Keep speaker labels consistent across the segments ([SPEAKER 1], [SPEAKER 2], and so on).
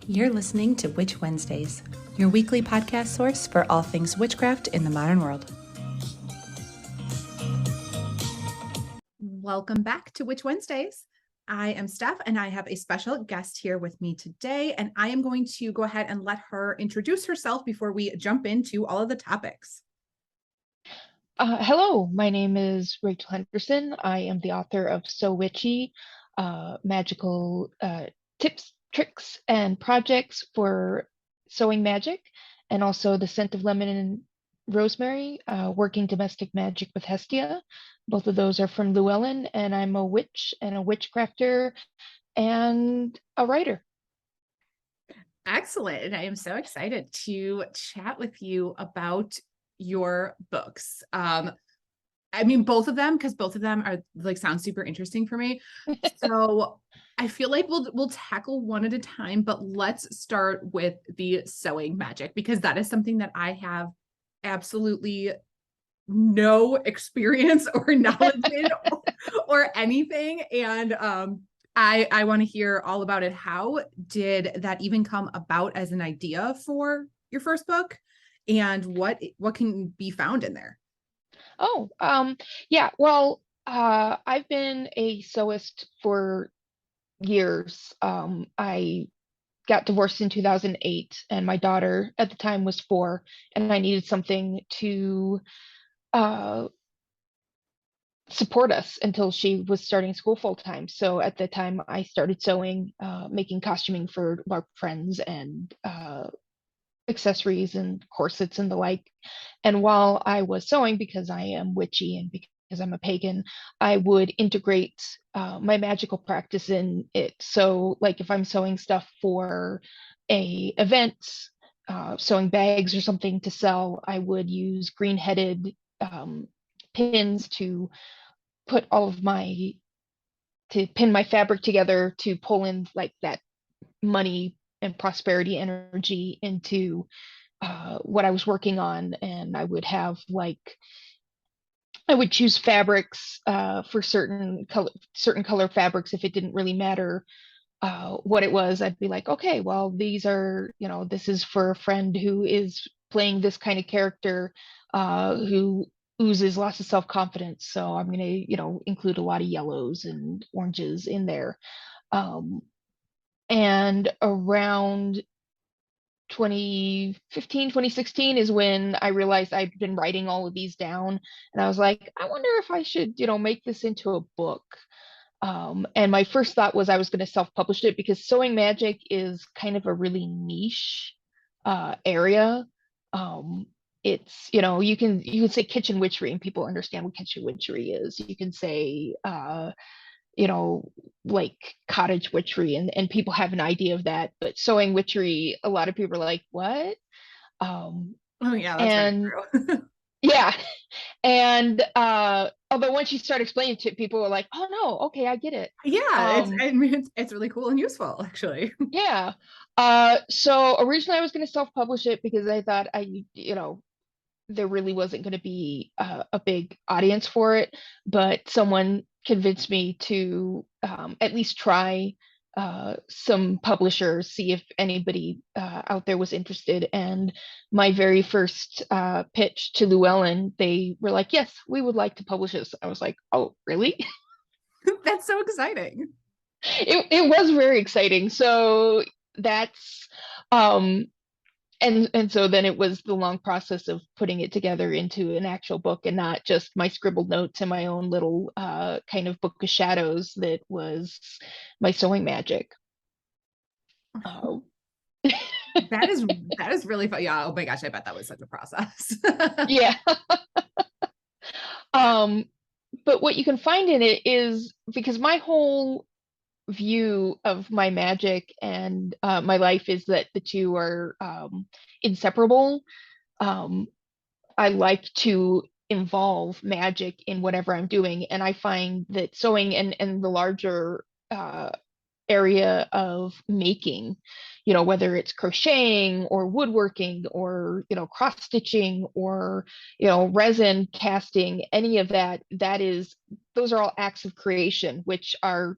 [SPEAKER 1] You're listening to Witch Wednesdays, your weekly podcast source for all things witchcraft in the modern world. Welcome back to Witch Wednesdays. I am Steph, and I have a special guest here with me today, and I am going to go ahead and let her introduce herself before we jump into all of the topics.
[SPEAKER 2] Hello, my name is Raechel Henderson. I am the author of So Witchy, magical tips, tricks, and projects for sewing magic, and also The Scent of Lemon and Rosemary, working domestic magic with Hestia. Both of those are from Llewellyn, and I'm a witch and a witchcrafter and a writer.
[SPEAKER 1] Excellent. And I am so excited to chat with you about your books. I mean, both of them, because both of them are like sound super interesting for me. So I feel like we'll tackle one at a time, but let's start with the sewing magic, because that is something that I have absolutely no experience or knowledge in or anything. And I want to hear all about it. How did that even come about as an idea for your first book? And what can be found in there?
[SPEAKER 2] Oh, yeah. Well, I've been a sewist for years. I got divorced in 2008, and my daughter at the time was 4, and I needed something to uh, support us until she was starting school full time. So at the time, I started sewing, making costuming for LARP friends and accessories and corsets and the like. And while I was sewing, because I am witchy and because I'm a pagan, I would integrate my magical practice in it. So, like if I'm sewing stuff for a event, sewing bags or something to sell, I would use green-headed pins to put all of my to pin my fabric together to pull in like that money and prosperity energy into what I was working on. And I would have like I would choose fabrics for certain color fabrics. If it didn't really matter what it was, I'd be like, okay, well, these are, this is for a friend who is playing this kind of character who oozes lots of self-confidence. So I'm going to, include a lot of yellows and oranges in there. Um, and around 2015, 2016 is when I realized I'd been writing all of these down. And I was like, I wonder if I should, make this into a book. And my first thought was I was going to self-publish it because sewing magic is kind of a really niche area. It's, you can say kitchen witchery and people understand what kitchen witchery is. You can say you know, like cottage witchery, and people have an idea of that. But sewing witchery, a lot of people are like, what?
[SPEAKER 1] Oh yeah, that's very
[SPEAKER 2] And
[SPEAKER 1] true.
[SPEAKER 2] yeah, and although once you start explaining it to people, are like, oh no, okay, I get it.
[SPEAKER 1] Yeah,
[SPEAKER 2] Um,
[SPEAKER 1] I mean, it's really cool and useful, actually.
[SPEAKER 2] yeah. So originally I was going to self-publish it because I thought there really wasn't going to be a big audience for it, but someone convinced me to at least try some publishers, see if anybody out there was interested. And my very first pitch to Llewellyn, they were like, yes, we would like to publish this. I was like, oh, really?
[SPEAKER 1] That's so exciting.
[SPEAKER 2] It was very exciting. So that's um and so then it was the long process of putting it together into an actual book and not just my scribbled notes and my own little kind of book of shadows that was my sewing magic. Uh,
[SPEAKER 1] That is really fun. Yeah. Oh my gosh, I bet that was such a process.
[SPEAKER 2] yeah. um, but what you can find in it is because my whole view of my magic and my life is that the two are inseparable. Um, I like to involve magic in whatever I'm doing. And I find that sewing and the larger area of making, whether it's crocheting or woodworking or, cross stitching or, resin casting, any of that, those are all acts of creation, which are,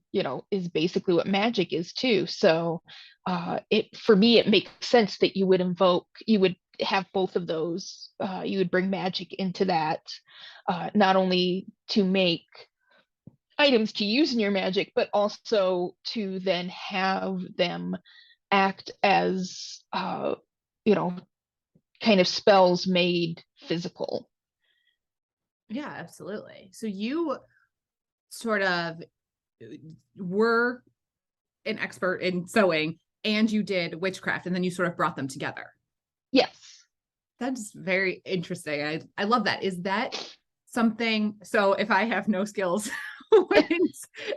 [SPEAKER 2] is basically what magic is too. So for me, it makes sense that you would have both of those. You would bring magic into that, not only to make items to use in your magic, but also to then have them act as, you know, kind of spells made physical.
[SPEAKER 1] Yeah, absolutely. So you sort of were an expert in sewing and you did witchcraft and then you sort of brought them together.
[SPEAKER 2] Yes.
[SPEAKER 1] That's very interesting. I love that. Is that something? So if I have no skills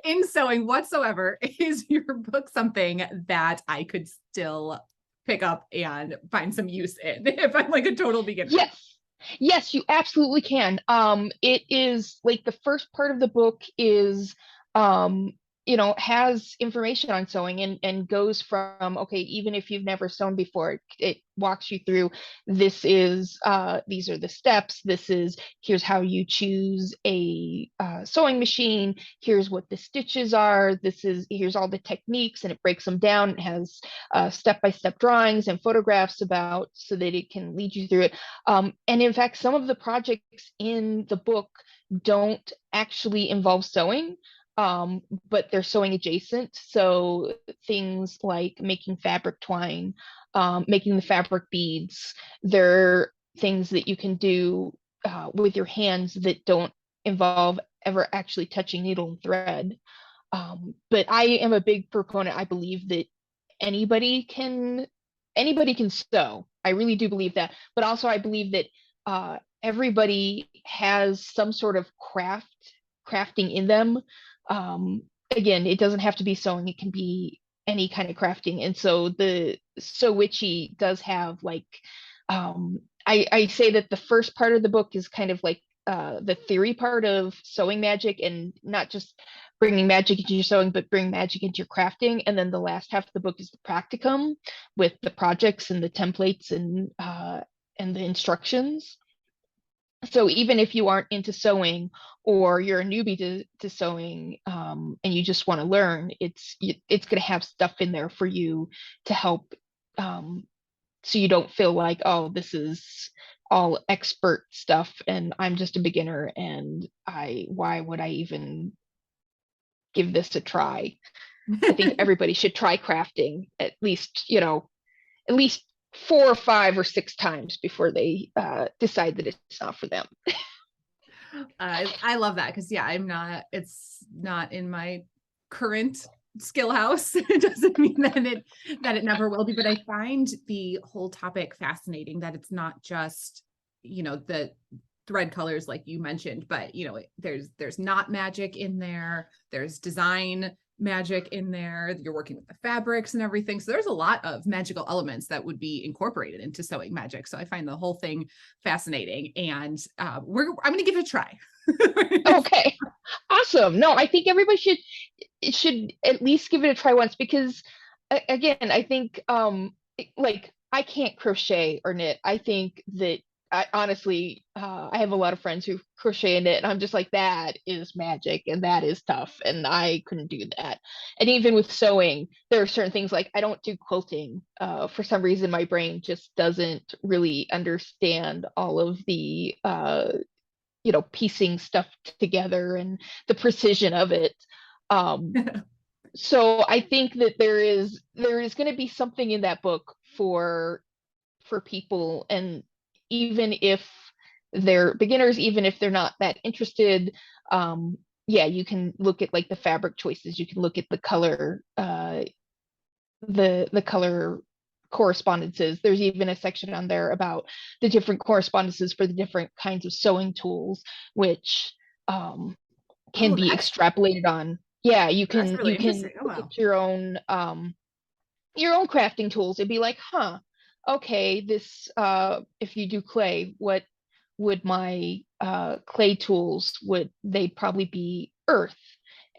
[SPEAKER 1] in sewing whatsoever, is your book something that I could still pick up and find some use in if I'm like a total beginner?
[SPEAKER 2] Yes. Yes, you absolutely can. It is like the first part of the book is, has information on sewing and goes from, okay, even if you've never sewn before, it walks you through, these are the steps. Here's how you choose a sewing machine. Here's what the stitches are. Here's all the techniques, and it breaks them down. It has step-by-step drawings and photographs so that it can lead you through it. And in fact, some of the projects in the book don't actually involve sewing, but they're sewing adjacent. So things like making fabric twine, making the fabric beads, they're things that you can do with your hands that don't involve ever actually touching needle and thread. But I am a big proponent. I believe that anybody can sew. I really do believe that. But also I believe that everybody has some sort of crafting in them. Again, it doesn't have to be sewing, it can be any kind of crafting. And so the So Witchy does have like, I say that the first part of the book is kind of like the theory part of sewing magic, and not just bringing magic into your sewing, but bring magic into your crafting. And then the last half of the book is the practicum with the projects and the templates and the instructions. So even if you aren't into sewing, or you're a newbie to sewing, and you just want to learn, it's going to have stuff in there for you to help, so you don't feel like, oh, this is all expert stuff and I'm just a beginner, and why would I even give this a try? I think everybody should try crafting at least 4 or 5 or 6 times before they decide that it's not for them.
[SPEAKER 1] I love that because it's not in my current skill house. It doesn't mean that it never will be, but I find the whole topic fascinating, that it's not just, the thread colors like you mentioned, but there's not magic in there, there's design magic in there, you're working with the fabrics and everything, so there's a lot of magical elements that would be incorporated into sewing magic. So I find the whole thing fascinating, and I'm going to give it a try.
[SPEAKER 2] Okay, awesome. No, I think everybody should at least give it a try once, because again, I think like I can't crochet or knit. I think that I honestly, I have a lot of friends who crochet and knit, and I'm just like, that is magic and that is tough, and I couldn't do that. And even with sewing, there are certain things like I don't do quilting. For some reason, my brain just doesn't really understand all of the piecing stuff together and the precision of it. Um, so I think that there is going to be something in that book for people, and even if they're beginners, even if they're not that interested, yeah, you can look at like the fabric choices, you can look at the color, the color correspondences. There's even a section on there about the different correspondences for the different kinds of sewing tools, which can
[SPEAKER 1] Oh,
[SPEAKER 2] be extrapolated on. Yeah, you
[SPEAKER 1] that's
[SPEAKER 2] can
[SPEAKER 1] really interesting. Oh,
[SPEAKER 2] look
[SPEAKER 1] wow.
[SPEAKER 2] at your own crafting tools and be like, huh, okay, this if you do clay, what would my clay tools, would they probably be earth,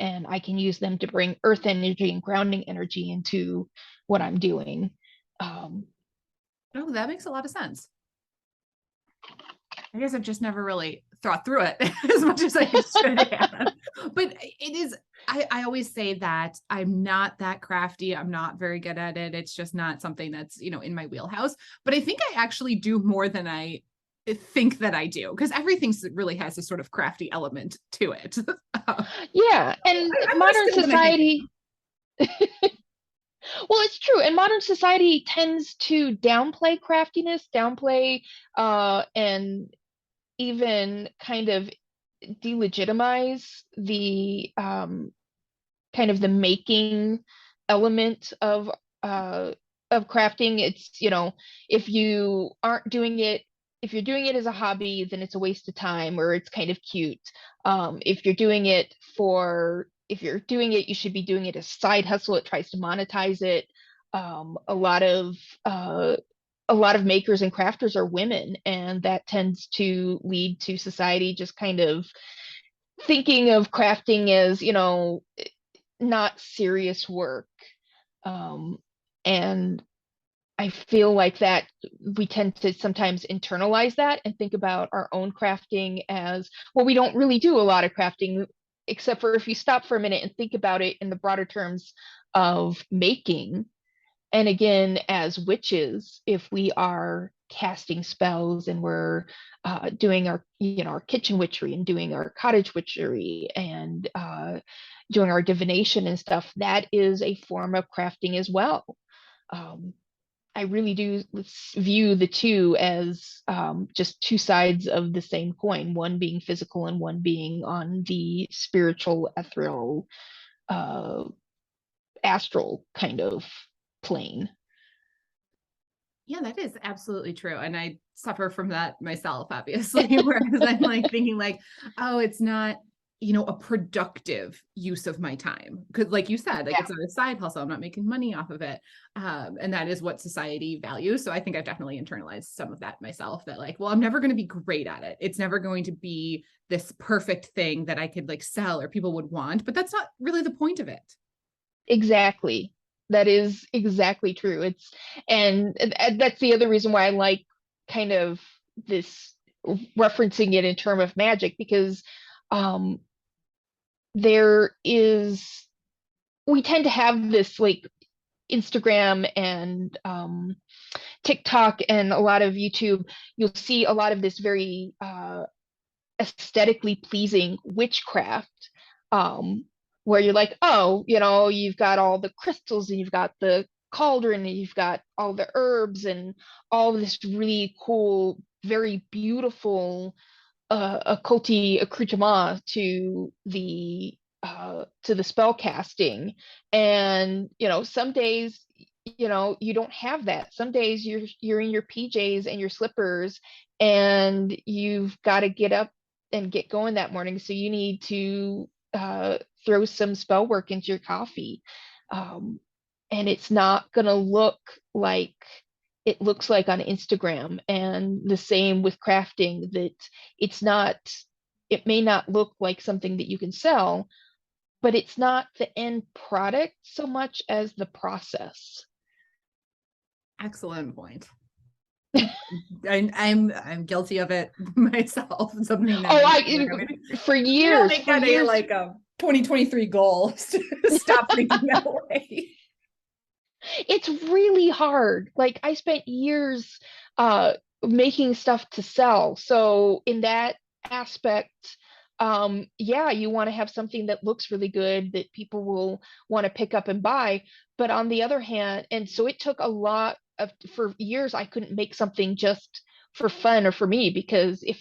[SPEAKER 2] and I can use them to bring earth energy and grounding energy into what I'm doing. Um,
[SPEAKER 1] Oh, that makes a lot of sense. I guess I've just never really thought through it as much as I should have. But it is, I always say that I'm not that crafty. I'm not very good at it. It's just not something that's, in my wheelhouse. But I think I actually do more than I think that I do, because everything really has a sort of crafty element to it.
[SPEAKER 2] yeah, and
[SPEAKER 1] I'm more
[SPEAKER 2] modern
[SPEAKER 1] skilled than I think I
[SPEAKER 2] society, well, it's true. And modern society tends to downplay craftiness, downplay and even kind of delegitimize the kind of the making element of crafting. It's, if you aren't doing it, if you're doing it as a hobby, then it's a waste of time, or it's kind of cute. If you're doing it you should be doing it as a side hustle. It tries to monetize it. Um, a lot of uh, a lot of makers and crafters are women, and that tends to lead to society just kind of thinking of crafting as, not serious work. Um, and I feel like that we tend to sometimes internalize that and think about our own crafting as, well, we don't really do a lot of crafting, except for if you stop for a minute and think about it in the broader terms of making. And again, as witches, if we are casting spells and we're doing our kitchen witchery and doing our cottage witchery and doing our divination and stuff, that is a form of crafting as well. Um, I really do view the two as just two sides of the same coin, one being physical and one being on the spiritual, ethereal, uh, astral kind of plane.
[SPEAKER 1] Yeah, that is absolutely true. And I suffer from that myself, obviously, whereas I'm like thinking like, oh, it's not, a productive use of my time. Because like you said, like
[SPEAKER 2] Yeah,
[SPEAKER 1] it's not a side hustle. I'm not making money off of it. And that is what society values. So I think I've definitely internalized some of that myself, that like, well, I'm never going to be great at it. It's never going to be this perfect thing that I could like sell or people would want, but that's not really the point of it.
[SPEAKER 2] exactly. That is exactly true. And that's the other reason why I like kind of this referencing it in term of magic, because um there is we tend to have this like Instagram and TikTok and a lot of YouTube. You'll see a lot of this very aesthetically pleasing witchcraft, um, where you're like, oh, you've got all the crystals and you've got the cauldron and you've got all the herbs and all this really cool, very beautiful occulty accoutrement to the spell casting. And some days you don't have that. Some days you're in your PJs and your slippers, and you've got to get up and get going that morning, so you need to throw some spell work into your coffee. um, and it's not going to look like it looks like on Instagram. And the same with crafting, that it's not, it may not look like something that you can sell, but it's not the end product so much as the process.
[SPEAKER 1] Excellent point. I'm guilty of it myself. Something that
[SPEAKER 2] Oh,
[SPEAKER 1] I mean,
[SPEAKER 2] for
[SPEAKER 1] we don't
[SPEAKER 2] years,
[SPEAKER 1] make that a like a 2023 goal to stop thinking that way.
[SPEAKER 2] it's really hard. Like I spent years making stuff to sell. So in that aspect, yeah, you want to have something that looks really good that people will want to pick up and buy. But on the other hand, and so it took a lot of, for years I couldn't make something just for fun or for me, because if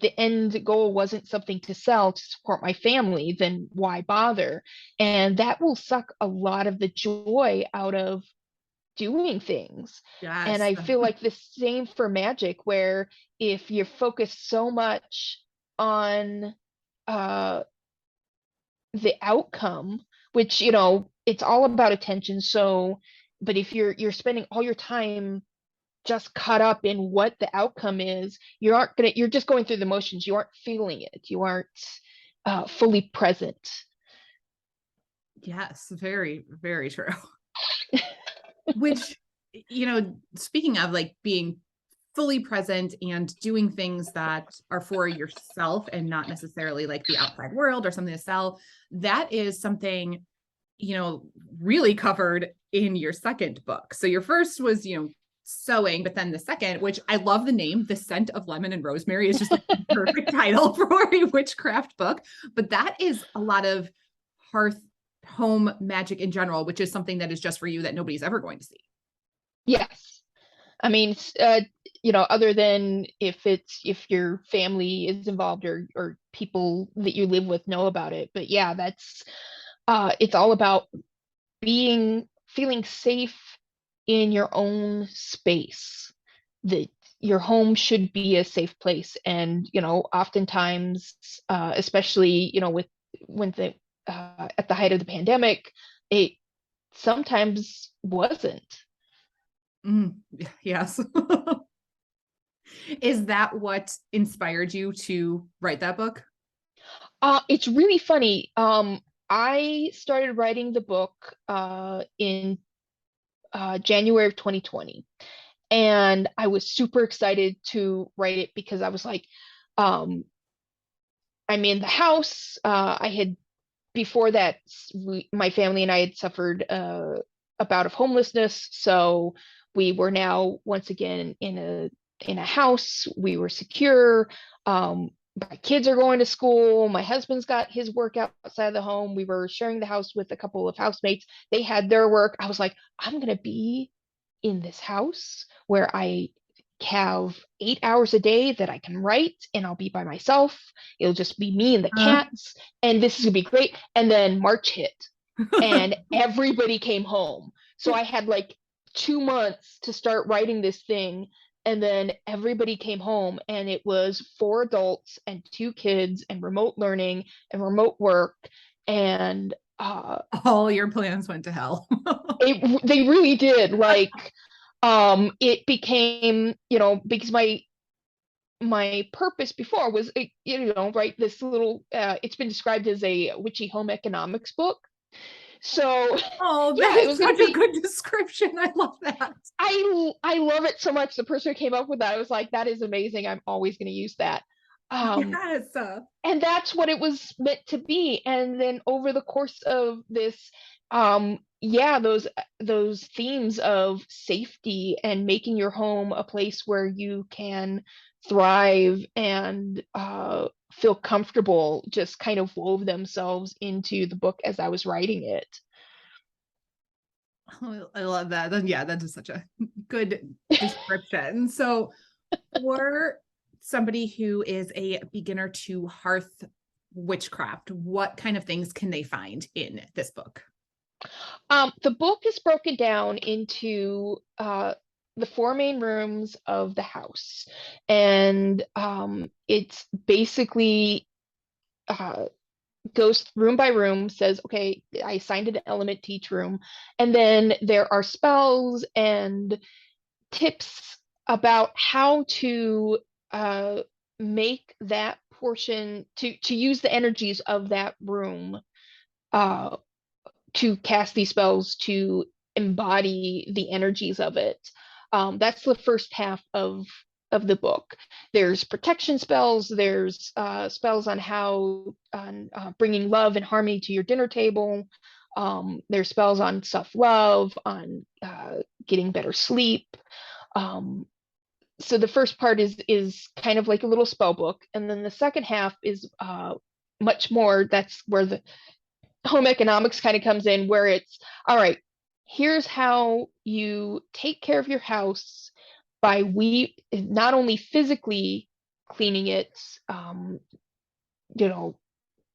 [SPEAKER 2] the end goal wasn't something to sell to support my family, then why bother? And that will suck a lot of the joy out of doing things. And
[SPEAKER 1] Yes.
[SPEAKER 2] I feel like the same for magic, where if you're focused so much on uh, the outcome, which, it's all about attention. So, but if you're spending all your time just caught up in what the outcome is, you're just going through the motions. You aren't feeling it. You aren't fully present.
[SPEAKER 1] Yes, very, very true. Which, speaking of like being fully present and doing things that are for yourself and not necessarily like the outside world or something to sell, that is something, really covered in your second book. So your first was, sewing, but then the second, which I love the name, The Scent of Lemon and Rosemary, is just like the perfect title for a witchcraft book. But that is a lot of hearth home magic in general, which is something that is just for you that nobody's ever going to see.
[SPEAKER 2] Yes. I mean, other than if your family is involved or people that you live with know about it. But yeah, that's it's all about feeling safe in your own space. That your home should be a safe place. And, oftentimes, especially, with when the at the height of the pandemic, it sometimes wasn't.
[SPEAKER 1] Yes. Is that what inspired you to write that book?
[SPEAKER 2] It's really funny. I started writing the book in January of 2020. And I was super excited to write it because I was like, um, I'm in the house. I had before that, my family and I had suffered a bout of homelessness, so we were now once again in a house. We were secure. My kids are going to school. My husband's got his work outside of the home. We were sharing the house with a couple of housemates. They had their work. I was like, I'm gonna be in this house where I have 8 hours a day that I can write, and I'll be by myself. It'll just be me and the cats, and this is gonna be great. And then March hit, and everybody came home. So I had like 2 months to start writing this thing, and then everybody came home, and it was 4 adults and 2 kids, and remote learning and remote work, and
[SPEAKER 1] all your plans went to hell.
[SPEAKER 2] they really did. Like, it became, because my purpose before was, right, this little it's been described as a witchy home economics book. So
[SPEAKER 1] Oh, that
[SPEAKER 2] yeah, it
[SPEAKER 1] is
[SPEAKER 2] was going
[SPEAKER 1] such
[SPEAKER 2] to
[SPEAKER 1] a
[SPEAKER 2] be.
[SPEAKER 1] good description. I love that.
[SPEAKER 2] I love it so much. The person who came up with that, I was like, that is amazing. I'm always going to use that.
[SPEAKER 1] Yes.
[SPEAKER 2] And that's what it was meant to be. And then over the course of this, yeah, those themes of safety and making your home a place where you can thrive and feel comfortable just kind of wove themselves into the book as I was writing it.
[SPEAKER 1] Oh, I love that. Yeah, that is such a good description. So, for somebody who is a beginner to hearth witchcraft, what kind of things can they find in this book?
[SPEAKER 2] The book is broken down into the 4 main rooms of the house, and it's basically uh, goes room by room, says, okay, I assigned an element to each room, and then there are spells and tips about how to uh, make that portion to use the energies of that room uh, to cast these spells to embody the energies of it. That's the first half of the book. There's protection spells. There's spells on how on bringing love and harmony to your dinner table. There's spells on self love, on getting better sleep. Um, so the first part is kind of like a little spell book, and then the second half is much more. That's where the home economics kind of comes in, where it's all right, here's how you take care of your house by not only physically cleaning it, um, you know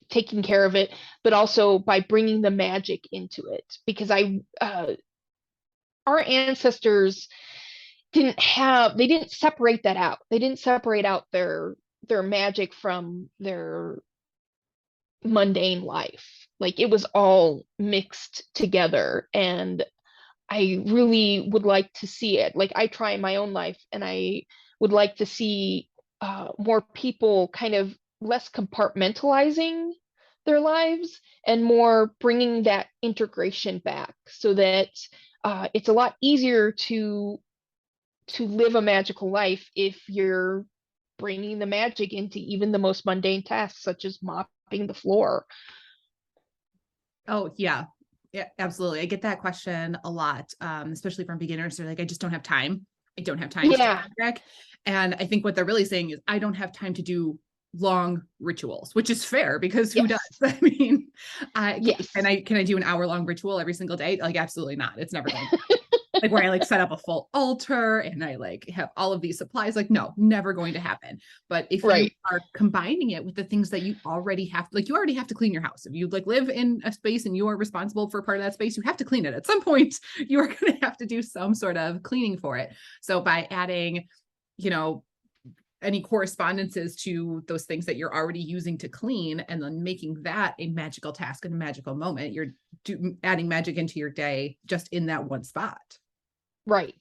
[SPEAKER 2] taking care of it, but also by bringing the magic into it, because our ancestors they didn't separate that out. They didn't separate out their magic from their mundane life. Like, it was all mixed together, and I really would like to see it. Like, I try in my own life, and I would like to see more people kind of less compartmentalizing their lives and more bringing that integration back so that it's a lot easier to live a magical life if you're bringing the magic into even the most mundane tasks, such as mopping the floor.
[SPEAKER 1] Oh, yeah. Yeah, absolutely. I get that question a lot, especially from beginners. They're like, I just don't have time. I don't have time to do
[SPEAKER 2] Yeah.
[SPEAKER 1] magic. And I think what they're really saying is, I don't have time to do long rituals, which is fair because who does?
[SPEAKER 2] Yes.
[SPEAKER 1] I mean,
[SPEAKER 2] Yes.
[SPEAKER 1] can I do an hour-long ritual every single day? Like, absolutely not. It's never going to, like, where I like set up a full altar and I like have all of these supplies. Like, no, never going to happen. But if you
[SPEAKER 2] Right.
[SPEAKER 1] are combining it with the things that you already have, like, you already have to clean your house. If you like live in a space and you are responsible for part of that space, you have to clean it at some point. You are going to have to do some sort of cleaning for it. So by adding, you know, any correspondences to those things that you're already using to clean and then making that a magical task and a magical moment, you're adding magic into your day just in that one spot.
[SPEAKER 2] Right.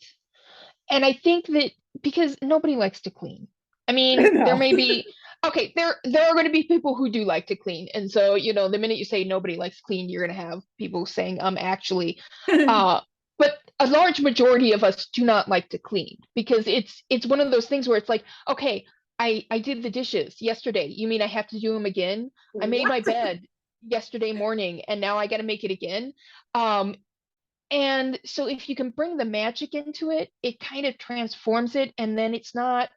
[SPEAKER 2] And I think that because nobody likes to clean. I mean, there
[SPEAKER 1] No.
[SPEAKER 2] may be okay, there are going to be people who do like to clean. And so, the minute you say nobody likes to clean, you're going to have people saying actually uh but a large majority of us do not like to clean because it's one of those things where it's like, okay, I did the dishes yesterday. You mean I have to do them again? I made
[SPEAKER 1] What?
[SPEAKER 2] my bed yesterday morning and now I got to make it again. Um and so if you can bring the magic into it, it kind of transforms it. And then it's not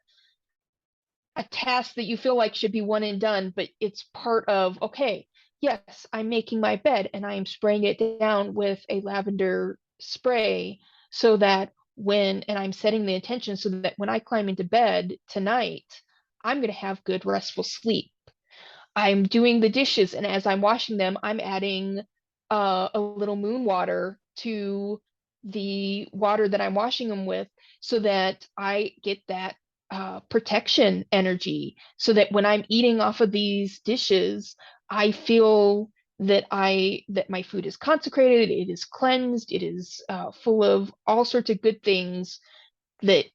[SPEAKER 2] a task that you feel like should be one and done, but it's part of, okay, yes, I'm making my bed and I am spraying it down with a lavender spray so that and I'm setting the intention so that when I climb into bed tonight, I'm going to have good, restful sleep. I'm doing the dishes, and as I'm washing them, I'm adding a little moon water to the water that I'm washing them with so that I get that protection energy so that when I'm eating off of these dishes, I feel that my food is consecrated, it is cleansed, it is full of all sorts of good things that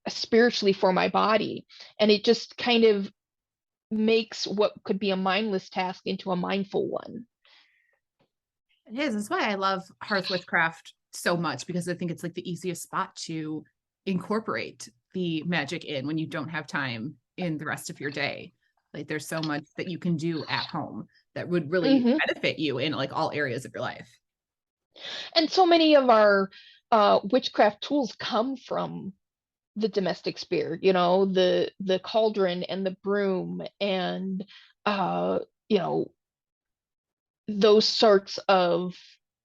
[SPEAKER 2] spiritually for my body. And it just kind of makes what could be a mindless task into a mindful one.
[SPEAKER 1] It is. That's why I love Hearth Witchcraft so much, because I think it's like the easiest spot to incorporate the magic in when you don't have time in the rest of your day. Like, there's so much that you can do at home that would really
[SPEAKER 2] Mm-hmm.
[SPEAKER 1] benefit you in like all areas of your life.
[SPEAKER 2] And so many of our witchcraft tools come from the domestic sphere, the cauldron and the broom and uh, you know, those sorts of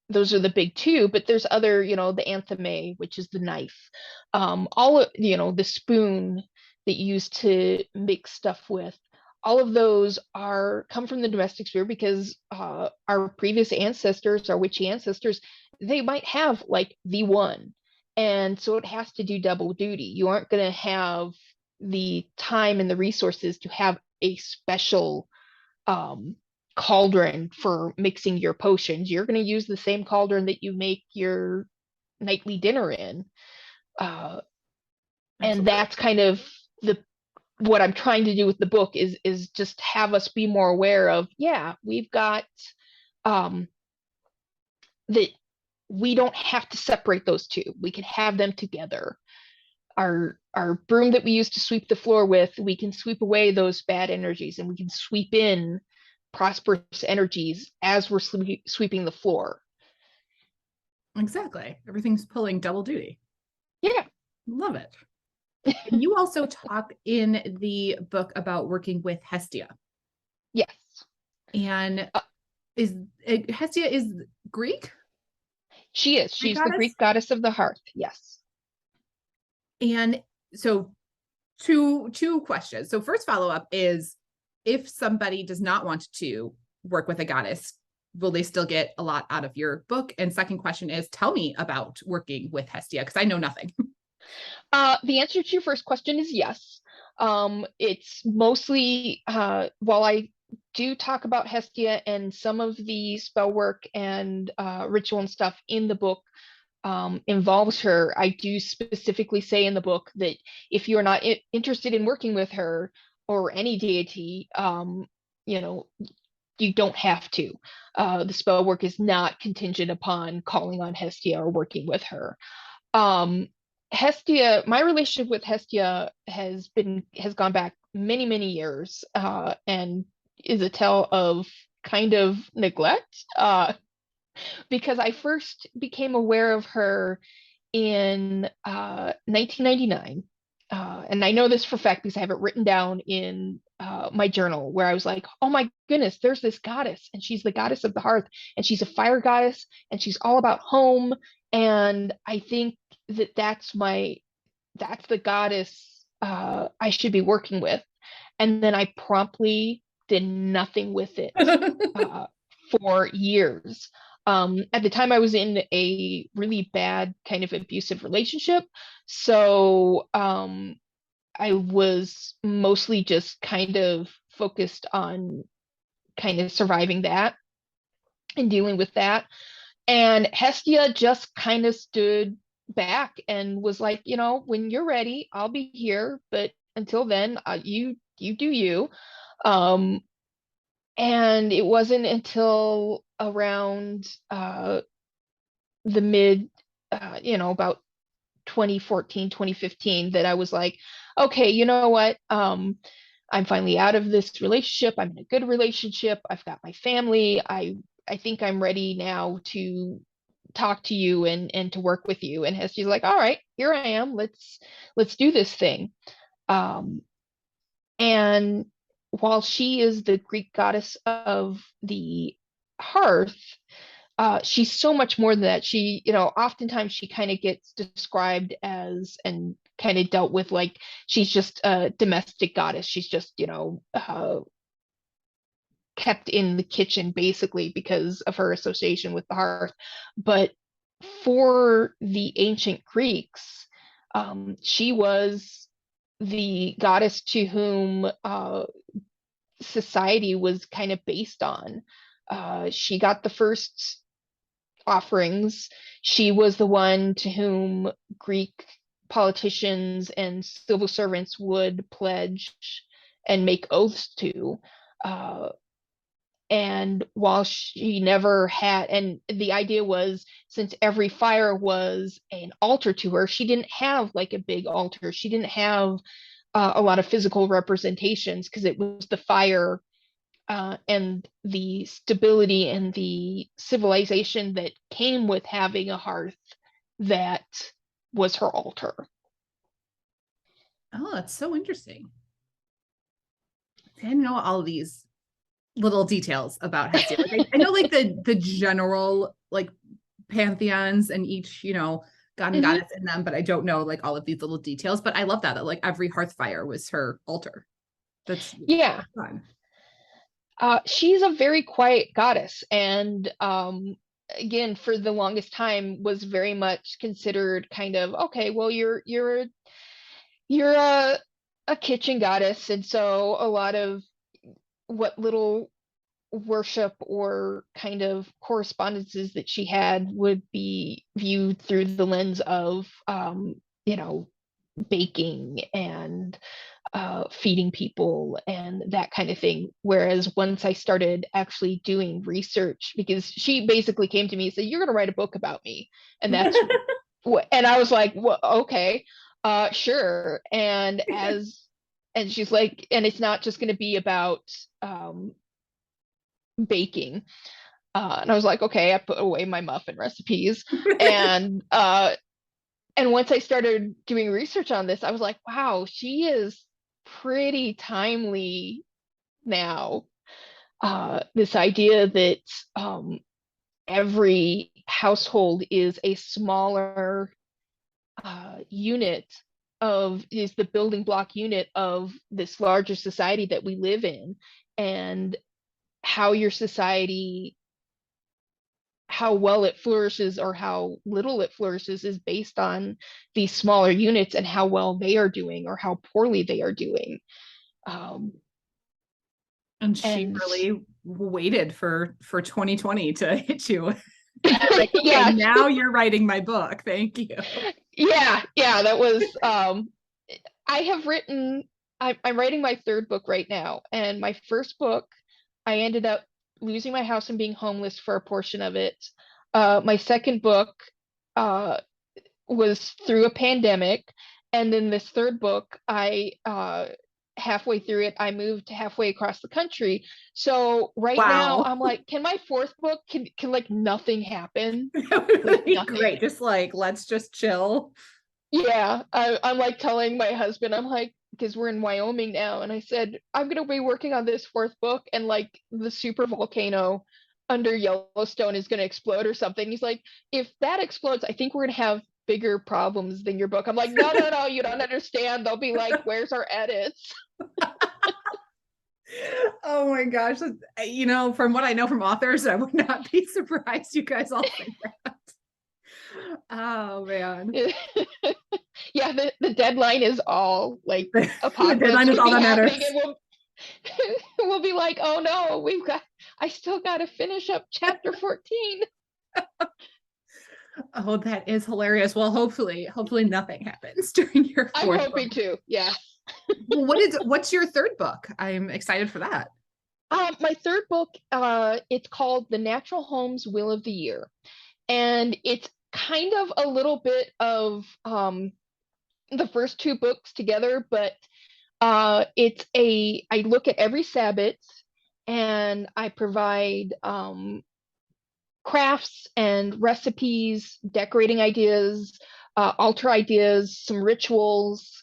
[SPEAKER 2] those are the big two, but there's other, the antheme, which is the knife, all of, the spoon that you use to mix stuff with. All of those are come from the domestic sphere because our previous ancestors, our witchy ancestors, they might have like the one, and so it has to do double duty. You aren't going to have the time and the resources to have a special um, cauldron for mixing your potions. You're going to use the same cauldron that you make your nightly dinner in. Uh, and
[SPEAKER 1] Absolutely.
[SPEAKER 2] that's kind of the what I'm trying to do with the book is just have us be more aware of, yeah, we've got um, that we don't have to separate those two. We can have them together. Our broom that we use to sweep the floor with, we can sweep away those bad energies and we can sweep in prosperous energies as we're sweeping the floor.
[SPEAKER 1] Exactly. Everything's pulling double duty.
[SPEAKER 2] Yeah.
[SPEAKER 1] Love it. And you also talk in the book about working with Hestia.
[SPEAKER 2] Yes.
[SPEAKER 1] And
[SPEAKER 2] Uh,
[SPEAKER 1] is Hestia is Greek?
[SPEAKER 2] she is.
[SPEAKER 1] Greek
[SPEAKER 2] She's the
[SPEAKER 1] goddess?
[SPEAKER 2] Greek goddess of the hearth. Yes.
[SPEAKER 1] And so two questions. So first follow-up is, if somebody does not want to work with a goddess, will they still get a lot out of your book? And second question is, tell me about working with Hestia, because I know nothing.
[SPEAKER 2] The answer to your first question is yes. It's mostly while I do talk about Hestia and some of the spell work and ritual and stuff in the book involves her, I do specifically say in the book that if you're not interested in working with her, or any deity, you know, you don't have to. The spell work is not contingent upon calling on Hestia or working with her. Um, Hestia, my relationship with Hestia has gone back many, many years, and is a tale of kind of neglect, because I first became aware of her in 1999. And I know this for a fact because I have it written down in my journal, where I was like, oh my goodness, there's this goddess, and she's the goddess of the hearth, and she's a fire goddess, and she's all about home. And I think that's the goddess I should be working with. And then I promptly did nothing with it uh, for years. At the time, I was in a really bad kind of abusive relationship. So I was mostly just kind of focused on kind of surviving that and dealing with that. And Hestia just kind of stood back and was like, when you're ready, I'll be here. But until then, you do you. Um, and it wasn't until around the mid, about 2014, 2015 that I was like, okay, you know what? I'm finally out of this relationship. I'm in a good relationship. I've got my family. I think I'm ready now to talk to you and to work with you. And Hestie's like, all right, here I am. Let's do this thing. Um, and while she is the Greek goddess of the hearth, she's so much more than that. She, oftentimes she kind of gets described as and kind of dealt with like she's just a domestic goddess. She's just, kept in the kitchen basically because of her association with the hearth. But for the ancient Greeks, she was the goddess to whom society was kind of based on. She got the first offerings. She was the one to whom Greek politicians and civil servants would pledge and make oaths to. And while she never had, and the idea was, since every fire was an altar to her, she didn't have like a big altar. She didn't have a lot of physical representations because it was the fire and the stability and the civilization that came with having a hearth that was her altar.
[SPEAKER 1] Oh, that's so interesting. I didn't know all of these little details about Hestia. Like I know like the general like pantheons and each, god and
[SPEAKER 2] Mm-hmm.
[SPEAKER 1] goddess in them, but I don't know like all of these little details. But I love that like every hearth fire was her altar. That's
[SPEAKER 2] Yeah.
[SPEAKER 1] fun.
[SPEAKER 2] She's a very quiet goddess, and again, for the longest time, was very much considered kind of okay. Well, you're a kitchen goddess, and so a lot of what little worship or kind of correspondences that she had would be viewed through the lens of baking and feeding people and that kind of thing. Whereas once I started actually doing research, because she basically came to me and said, "You're going to write a book about me," and that's what. And I was like, "Well, okay, sure." And she's like, "And it's not just going to be about baking." And I was like, "Okay." I put away my muffin recipes, and once I started doing research on this, I was like, wow, she is pretty timely now. This idea that every household is a smaller unit is the building block unit of this larger society that we live in, and how your society, how well it flourishes or how little it flourishes is based on these smaller units and how well they are doing or how poorly they are doing. Um,
[SPEAKER 1] And she
[SPEAKER 2] and
[SPEAKER 1] really waited for 2020 to hit you. Like, okay,
[SPEAKER 2] yeah,
[SPEAKER 1] now you're writing my book. Thank you.
[SPEAKER 2] yeah, that was I have written I'm writing my third book right now, and my first book, I ended up losing my house and being homeless for a portion of it. My second book uh, was through a pandemic, and then this third book, I halfway through it, I moved halfway across the country. So right now,
[SPEAKER 1] Wow.
[SPEAKER 2] I'm like, can my fourth book can like nothing happen?
[SPEAKER 1] That would
[SPEAKER 2] Like
[SPEAKER 1] be
[SPEAKER 2] nothing.
[SPEAKER 1] great. Just like, let's just chill.
[SPEAKER 2] Yeah, I'm like telling my husband, I'm like, because we're in Wyoming now, and I said, I'm gonna be working on this fourth book, and like the super volcano under Yellowstone is gonna explode or something. He's like, if that explodes, I think we're gonna have bigger problems than your book. I'm like, no, no, no, you don't understand. They'll be like, where's our edits?
[SPEAKER 1] Oh my gosh. From what I know from authors, I would not be surprised you guys all think that. Oh man.
[SPEAKER 2] Yeah, the deadline is all like
[SPEAKER 1] The
[SPEAKER 2] apocalypse
[SPEAKER 1] deadline is
[SPEAKER 2] would
[SPEAKER 1] all
[SPEAKER 2] be
[SPEAKER 1] that
[SPEAKER 2] happening,
[SPEAKER 1] matters.
[SPEAKER 2] and we'll be like, oh no, I still gotta finish up chapter 14.
[SPEAKER 1] Oh, that is hilarious. Well, hopefully nothing happens during your
[SPEAKER 2] I'm
[SPEAKER 1] fourth book.
[SPEAKER 2] hoping to, yeah.
[SPEAKER 1] Well, what's your third book? I'm excited for that.
[SPEAKER 2] My third book, it's called The Natural Homes Will of the Year. And it's kind of a little bit of the first two books together, but I look at every Sabbath and I provide crafts and recipes, decorating ideas, altar ideas, some rituals,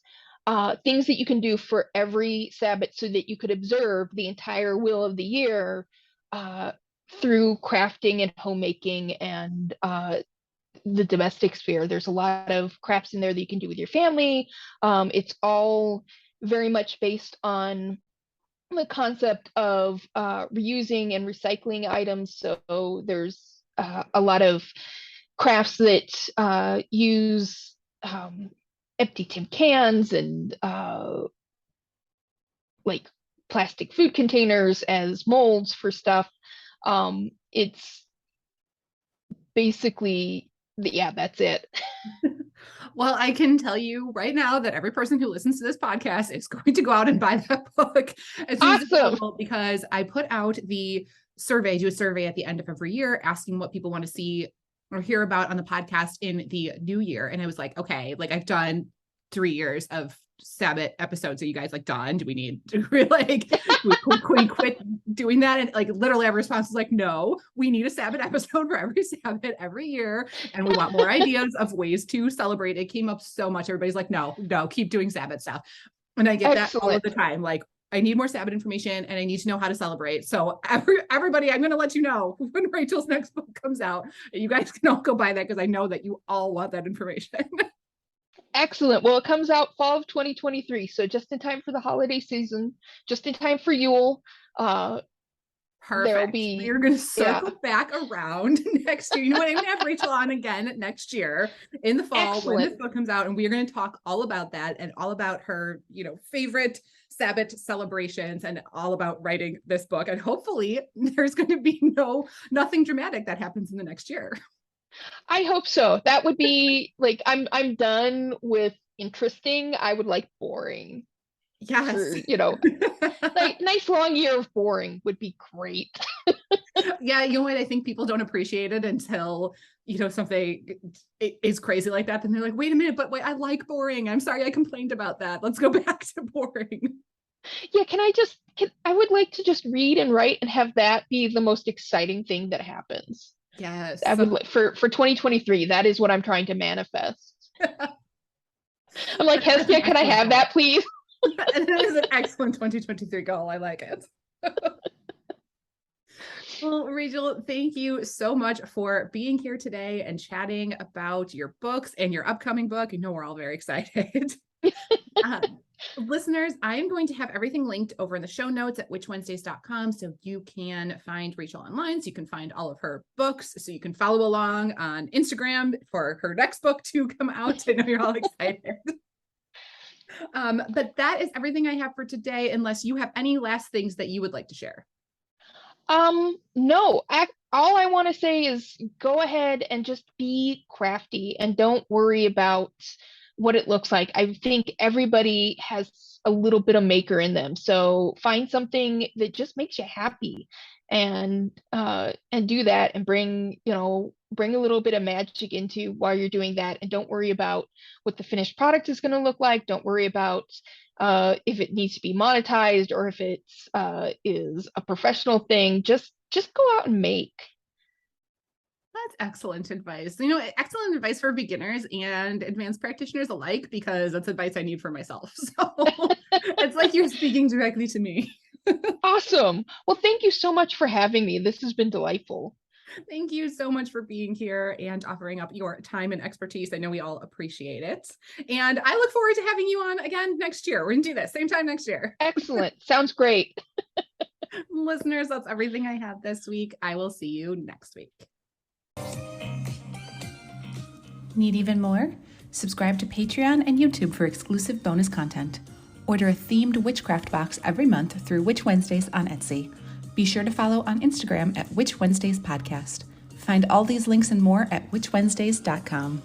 [SPEAKER 2] things that you can do for every Sabbath so that you could observe the entire wheel of the year uh, through crafting and homemaking and the domestic sphere. There's a lot of crafts in there that you can do with your family. It's all very much based on the concept of reusing and recycling items. So there's a lot of crafts that use empty tin cans and like plastic food containers as molds for stuff. It's basically, yeah, that's it.
[SPEAKER 1] Well, I can tell you right now that every person who listens to this podcast is going to go out and buy that book as soon as it's
[SPEAKER 2] Awesome.
[SPEAKER 1] available because I put out the survey, do a survey at the end of every year asking what people want to see or hear about on the podcast in the new year. And I was like, okay, like I've done 3 years of Sabbath episodes. Are you guys like done? Do we need to we quit doing that? And like literally every response was like, no, we need a Sabbath episode for every Sabbath every year. And we want more ideas of ways to celebrate. It came up so much. Everybody's like, no, keep doing Sabbath stuff. And I get that all of
[SPEAKER 2] Excellent.
[SPEAKER 1] the time. Like, I need more Sabbath information and I need to know how to celebrate. So everybody, I'm going to let you know when Rachel's next book comes out. You guys can all go buy that because I know that you all want that information.
[SPEAKER 2] Excellent. Well, it comes out fall of 2023, so just in time for the holiday season, just in time for Yule. Uh, there'll
[SPEAKER 1] Perfect. We
[SPEAKER 2] be,
[SPEAKER 1] are going to
[SPEAKER 2] yeah,
[SPEAKER 1] circle back around next year. You know what? I'm going to have Rachel on again next year in the fall when
[SPEAKER 2] excellent.
[SPEAKER 1] this book comes out. And we are going to talk all about that and all about her, favorite Sabbath celebrations and all about writing this book. And hopefully there's going to be nothing dramatic that happens in the next year.
[SPEAKER 2] I hope so. That would be like I'm done with interesting. I would like boring
[SPEAKER 1] Yes.
[SPEAKER 2] for, like nice long year of boring would be great.
[SPEAKER 1] Yeah, you know what? I think people don't appreciate it until something is crazy like that. Then they're like, wait a minute, but wait, I like boring. I'm sorry I complained about that. Let's go back to boring.
[SPEAKER 2] Yeah, I would like to just read and write and have that be the most exciting thing that happens. I
[SPEAKER 1] Yes.
[SPEAKER 2] would like for 2023, that is what I'm trying to manifest. I'm like,
[SPEAKER 1] That's an
[SPEAKER 2] Hestia, can I
[SPEAKER 1] excellent
[SPEAKER 2] have
[SPEAKER 1] goal.
[SPEAKER 2] that, please?
[SPEAKER 1] And that is an excellent 2023 goal. I like it. Well, Rachel, thank you so much for being here today and chatting about your books and your upcoming book. I know we're all very excited. Listeners, I am going to have everything linked over in the show notes at witchwednesdays.com so you can find Rachel online, so you can find all of her books, so you can follow along on Instagram for her next book to come out. I know you're all excited. But that is everything I have for today, unless you have any last things that you would like to share.
[SPEAKER 2] No, all I want to say is go ahead and just be crafty and don't worry about what it looks like. I think everybody has a little bit of maker in them. So find something that just makes you happy and do that and bring a little bit of magic into while you're doing that, and don't worry about what the finished product is going to look like. Don't worry about if it needs to be monetized or if it's is a professional thing. Just go out and make.
[SPEAKER 1] That's excellent advice. Excellent advice for beginners and advanced practitioners alike, because that's advice I need for myself. So it's like you're speaking directly to me.
[SPEAKER 2] Awesome. Well, thank you so much for having me. This has been delightful.
[SPEAKER 1] Thank you so much for being here and offering up your time and expertise. I know we all appreciate it. And I look forward to having you on again next year. We're going to do this same time next year.
[SPEAKER 2] Excellent. Sounds great.
[SPEAKER 1] Listeners, that's everything I have this week. I will see you next week. Need even more? Subscribe to Patreon and YouTube for exclusive bonus content. Order a themed witchcraft box every month through Witch Wednesdays on Etsy. Be sure to follow on Instagram at Witch Wednesdays Podcast. Find all these links and more at witchwednesdays.com.